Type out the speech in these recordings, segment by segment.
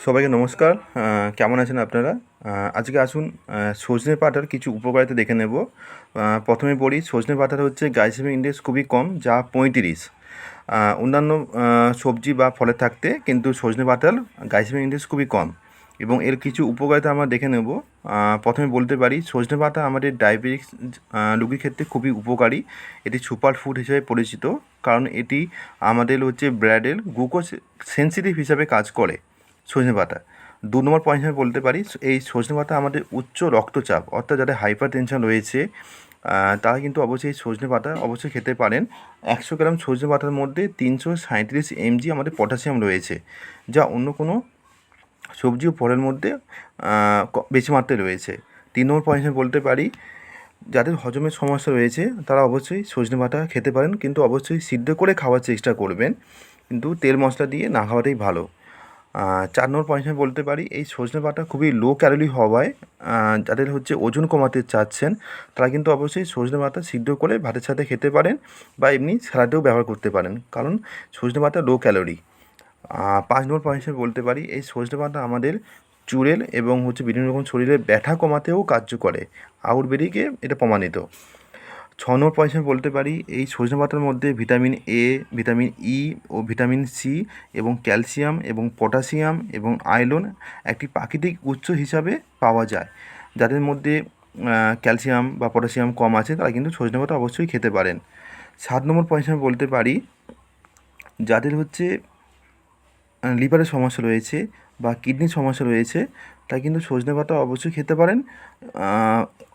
সবাইকে নমস্কার। কেমন আছেন আপনারা? আজকে আসুন সজনে পাতার কিছু উপকারিতা দেখে নেব। প্রথমে বলি, সজনে পাতার হচ্ছে গ্লাইসেমিক ইন্ডেক্স খুবই কম, যা 35। অন্যান্য সবজি বা ফলের থাকতে কিন্তু সজনে পাতার গ্লাইসেমিক ইন্ডেক্স খুবই কম এবং এর কিছু উপকারিতা আমরা দেখে নেব। প্রথমে বলতে পারি, সজনে পাতা আমাদের ডায়াবেটিস রোগীর ক্ষেত্রে খুবই উপকারী। এটি সুপার ফুড হিসেবে পরিচিত, কারণ এটি আমাদের হচ্ছে ব্লাডের গ্লুকোজ সেন্সিটিভ হিসাবে কাজ করে। সজনে পাতা 2 নম্বর পয়েন্ট হিসেবে বলতে পারি, এই সজনে পাতা আমাদের উচ্চ রক্তচাপ অর্থাৎ যাদের হাইপার টেনশন রয়েছে তারা কিন্তু অবশ্যই সজনে পাতা অবশ্যই খেতে পারেন। 100 গ্রাম সজনে পাতার মধ্যে 337 mg আমাদের পটাশিয়াম রয়েছে, যা অন্য কোনো সবজি ও ফলের মধ্যে বেশি মাত্রায় রয়েছে। 3 নম্বর পয়েন্ট হিসেবে বলতে পারি, যাদের হজমের সমস্যা রয়েছে তারা অবশ্যই সজনে পাতা খেতে পারেন, কিন্তু অবশ্যই সিদ্ধ করে খাওয়ার চেষ্টা করবেন, কিন্তু তেল মশলা দিয়ে না খাওয়াটাই ভালো। 4 নম্বর পয়েন্ট আমি বলতে পারি, এই সজনে পাতা খুবই লো ক্যালোরি হওয়ায় যাদের হচ্ছে ওজন কমাতে চাচ্ছেন তারা কিন্তু অবশ্যই সজনে পাতা সিদ্ধ করে ভাতের সাথে খেতে পারেন বা এমনি স্যালাডেও ব্যবহার করতে পারেন, কারণ সজনে পাতা লো ক্যালোরি। 5 নম্বর পয়েন্ট হিসেবে বলতে পারি, এই সজনে পাতা আমাদের চুড়েল এবং হচ্ছে বিভিন্ন রকম শরীরের ব্যথা কমাতেও কার্য করে, আয়ুর্বেদিকে এটা প্রমাণিত। 6 নম্বর পয়েন্ট হিসেবে বলতে পারি, এই সজনে পাতার মধ্যে ভিটামিন এ, ভিটামিন ই ও ভিটামিন সি এবং ক্যালসিয়াম এবং পটাশিয়াম এবং আয়রন একটি প্রাকৃতিক উৎস হিসাবে পাওয়া যায়। যাদের মধ্যে ক্যালসিয়াম বা পটাশিয়াম কম আছে তারা কিন্তু সজনে পাতা অবশ্যই খেতে পারেন। 7 নম্বর পয়েন্ট হিসেবে বলতে পারি, যাদের হচ্ছে লিভারের সমস্যা রয়েছে বা কিডনির সমস্যা রয়েছে তাই কিন্তু সজনে পাতা অবশ্যই খেতে পারেন।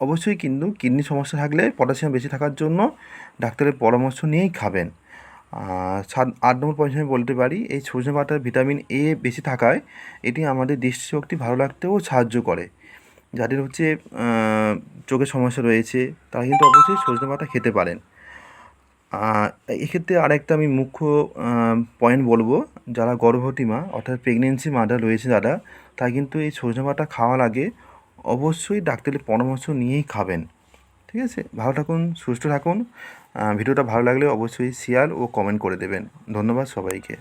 অবশ্যই কিন্তু কিডনির সমস্যা থাকলে পটাশিয়াম বেশি থাকার জন্য ডাক্তারের পরামর্শ নিয়েই খাবেন। 8 নম্বর পয়েন্ট আমি বলতে পারি, এই সজনে পাতার ভিটামিন এ বেশি থাকায় এটি আমাদের দৃষ্টিশক্তি ভালো রাখতেও সাহায্য করে। যাদের হচ্ছে চোখের সমস্যা রয়েছে তারা কিন্তু অবশ্যই সজনে পাতা খেতে পারেন। এক্ষেত্রে আরেকটা আমি মুখ্য পয়েন্ট বলবো, যারা গর্ভবতী মা অর্থাৎ প্রেগনেন্সি মাদার রয়েছে যারা, তারা কিন্তু এই সজনে পাতা খাওয়ার আগে অবশ্যই ডাক্তারের পরামর্শ নিয়েই খাবেন। ঠিক আছে? ভালো থাকুন, সুস্থ থাকুন। ভিডিওটা ভালো লাগলে অবশ্যই শেয়ার ও কমেন্ট করে দেবেন। ধন্যবাদ সবাইকে।